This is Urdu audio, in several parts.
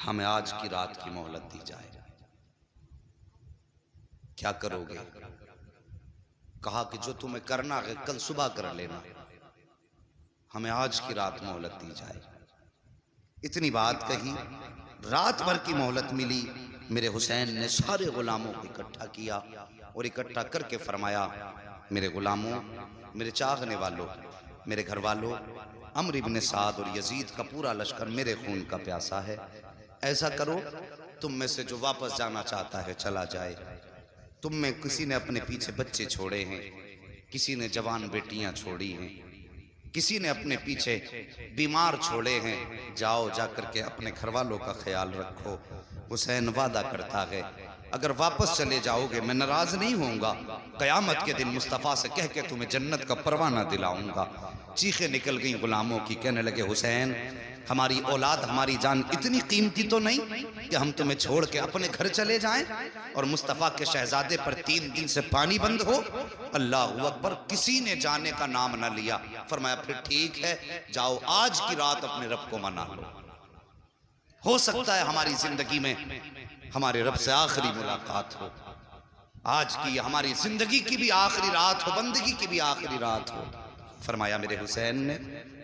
ہمیں آج کی رات کی مہلت دی جائے، کیا کرو گے؟ کہا کہ جو تمہیں کرنا ہے کل صبح کر لینا، ہمیں آج کی رات مہلت دی جائے۔ اتنی بات کہی، رات بھر کی مہلت ملی۔ میرے حسین نے سارے غلاموں کو اکٹھا کیا اور اکٹھا کر کے فرمایا، میرے غلاموں، میرے چاہنے والوں، میرے گھر والوں، عمرو بن سعد اور یزید کا پورا لشکر میرے خون کا پیاسا ہے۔ ایسا کرو، تم میں سے جو واپس جانا چاہتا ہے چلا جائے۔ تم میں کسی نے اپنے پیچھے بچے چھوڑے ہیں، کسی نے جوان بیٹیاں چھوڑی ہیں، کسی نے اپنے پیچھے بیمار چھوڑے ہیں، جاؤ جا کر کے اپنے گھر والوں کا خیال رکھو۔ حسین وعدہ کرتا ہے، اگر واپس چلے جاؤ گے میں ناراض نہیں ہوں گا، قیامت کے دن مصطفیٰ سے کہہ کے تمہیں جنت کا پروانہ دلاؤں گا۔ چیخیں نکل گئیں غلاموں کی، کہنے لگے حسین ہماری اولاد ہماری جان اتنی قیمتی تو نہیں کہ ہم تمہیں چھوڑ کے اپنے گھر چلے جائیں اور مصطفیٰ کے شہزادے پر 3 دن سے پانی بند ہو۔ اللہ اکبر، کسی نے جانے کا نام نہ لیا۔ فرمایا پھر ٹھیک ہے، جاؤ آج کی رات اپنے رب کو منا لو، ہو سکتا ہے ہماری زندگی میں ہمارے رب سے آخری ملاقات ہو، آج کی ہماری زندگی کی بھی آخری رات ہو، بندگی کی بھی آخری رات ہو۔ فرمایا میرے حسین نے،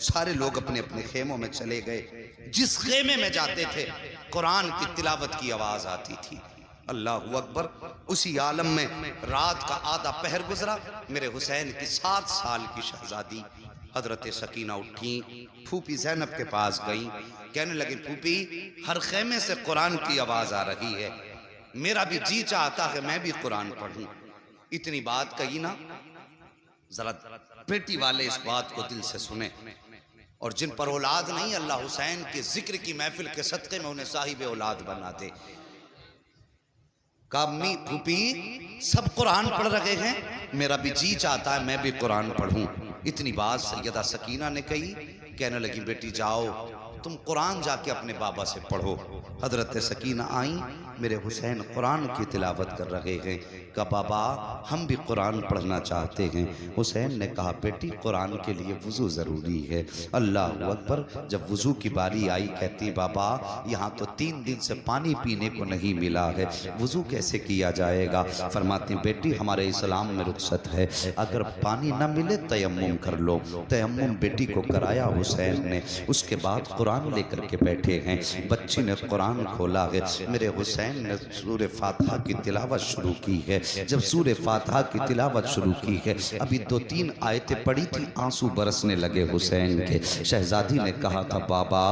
سارے لوگ اپنے اپنے خیموں میں چلے گئے۔ جس خیمے میں جاتے تھے قرآن کی تلاوت کی آواز آتی تھی۔ اللہ اکبر، اسی عالم میں رات کا آدھا پہر گزرا۔ میرے حسین کی 7 سال کی شہزادی حضرت سکینہ اٹھیں، پھوپھی زینب کے پاس گئیں، کہنے لگیں پھوپھی ہر خیمے سے قرآن کی آواز آ رہی ہے، میرا بھی جی چاہتا ہے میں بھی قرآن پڑھوں۔ اتنی بات کہی نا، ذرا بیٹی والے اس بات کو دل سے سنیں، اور جن پر اولاد نہیں اللہ حسین کے ذکر کی محفل کے صدقے میں انہیں صاحب اولاد بنا دے۔ کہا امی پھوپھی سب قرآن پڑھ رہے ہیں، میرا بھی جی چاہتا ہے میں بھی قرآن پڑھوں۔ اتنی بات سیدہ سکینہ نے کہی، کہنے لگی بیٹی جاؤ تم قرآن جا کے اپنے بابا سے پڑھو۔ حضرت سکینہ آئیں، میرے حسین قرآن کی تلاوت کر رہے ہیں، کہا بابا ہم بھی قرآن پڑھنا چاہتے ہیں۔ حسین نے کہا بیٹی قرآن کے لیے وضو ضروری ہے۔ اللہ اکبر، جب وضو کی باری آئی کہتی بابا یہاں تو 3 دن سے پانی پینے کو نہیں ملا ہے، وضو کیسے کیا جائے گا؟ فرماتی بیٹی ہمارے اسلام میں رخصت ہے، اگر پانی نہ ملے تیمم کر لو۔ تیمم بیٹی کو کرایا حسین نے، اس کے بعد قرآن لے کر کے بیٹھے ہیں۔ بچی نے قرآن کھولا ہے، میرے حسین نے سورہ فاتحہ کی تلاوت شروع کی ہے۔ جب سورہ فاتحہ کی تلاوت شروع کی ہے، ابھی 2-3 آیتیں پڑھی تھی، آنسو برسنے لگے حسین کے۔ شہزادی نے کہا تھا بابا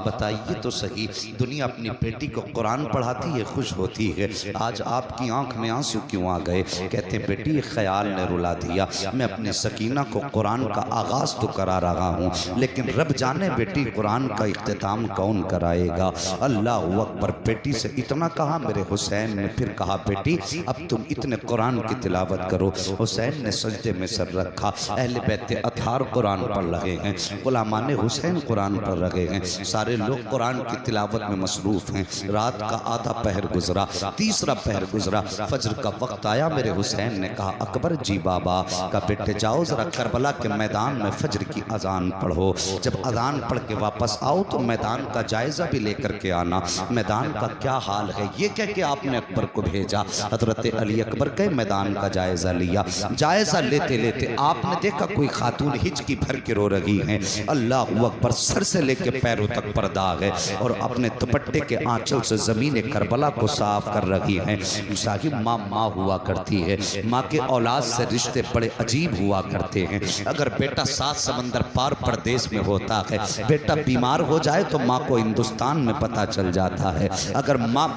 بتائیے تو صحیح، دنیا اپنی بیٹی کو قرآن پڑھاتی ہے خوش ہوتی ہے، آج آپ کی آنکھ میں آنسو کیوں آ گئے؟ کہتے بیٹی خیال نے رلا دیا، میں اپنی سکینہ کو قرآن کا آغاز تو کرا رہا ہوں، لیکن رب جانے بیٹی قرآن کا اختتام کون کرائے گا؟ اللہ اکبر، بیٹی سے اتنا کہا، میرے حسین نے پھر کہا بیٹی اب تم اتنے قرآن کی تلاوت کرو۔ حسین نے سجدے میں سر رکھا، اہل بیت اطہار قرآن پڑھ رہے ہیں، غلامان حسین قرآن پڑھ رہے ہیں، سارے لوگ قرآن کی تلاوت میں مصروف ہیں۔ رات کا آدھا پہر گزرا، تیسرا پہر گزرا، فجر کا وقت آیا۔ میرے حسین نے کہا اکبر جی بابا، کہا بیٹے جاؤ ذرا کربلا کے میدان میں فجر کی اذان پڑھو، جب اذان پڑھ کے واپس آؤ تو میدان کا جائزہ بھی لے کر کے آنا، میدان کا کیا حال ہے۔ یہ کہہ کے آپ نے اکبر کو بھیجا۔ حضرت علی اکبر کے میدان کا جائزہ لیا، جائزہ لیتے لیتے آپ نے دیکھا کوئی خاتون ہچکی بھر کے رو رہی ہیں، اللہ اکبر، سر سے لے کے پیروں تک پردہ ہے اور اپنے دوپٹے کے آنچل سے زمین کربلا کو صاف کر رہی ہیں۔ صاحب ماں ہوا کرتی ہے، ماں کے اولاد سے رشتے بڑے عجیب ہوا کرتے ہیں۔ اگر بیٹا 7 سمندر پار پردیس میں ہوتا ہے، بیٹا بیمار ہو جائے تو ماں کو ہندوستان میں پتہ چل جاتا ہے۔ اگر ماں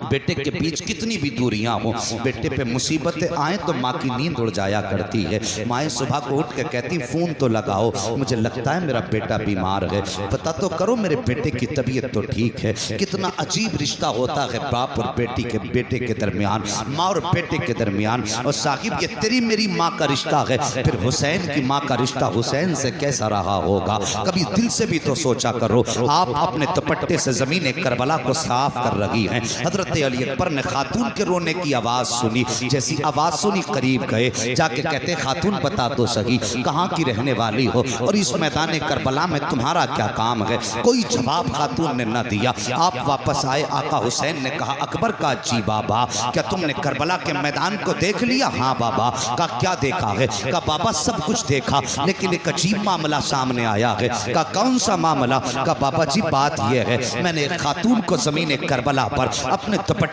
بیٹے کے بیچ کتنی بھی دوریاں ہوں، بیٹے پہ مصیبتیں آئیں تو ماں کی نیند اڑ جایا کرتی ہے۔ مائیں صبح کو اٹھ کے کہتی فون تو لگاؤ، مجھے لگتا ہے میرا بیٹا بیمار ہے، پتہ تو کرو میرے بیٹے کی طبیعت تو ٹھیک ہے۔ کتنا عجیب رشتہ ہوتا ہے باپ اور بیٹے کے درمیان، ماں اور بیٹے کے درمیان۔ اور صاحب یہ تیری میری ماں کا رشتہ ہے، پھر حسین کی ماں کا رشتہ حسین سے کیسا رہا ہوگا؟ کبھی دل سے بھی تو سوچا کرو۔ کرو. آپ اپنے دوپٹے سے زمین کربلا کو صاف کر رہی ہیں. حضرت علی اکبر نے خاتون کے رونے کی آواز سنی. جیسی آواز سنی قریب گئے, جا کے کہتے خاتون بتا تو صحیح کہاں کی رہنے والی ہو اور اس میدان کربلا میں تمہارا کیا کام ہے؟ کوئی جواب خاتون نے نہ دیا. آپ واپس آئے. آقا حسین نے کہا اکبر کا جی بابا, کیا تم نے کربلا کے میدان کو دیکھ لیا؟ ہاں بابا. کہا کیا دیکھا ہے؟ کہا بابا سب کچھ دیکھا لیکن ایک عجیب معاملہ سامنے آیا ہے. کہا کون سا معاملہ؟ کہا بابا جی بات یہ ہے میں نے ایک خاتون کو زمین کربلا پر اپنے دوپٹے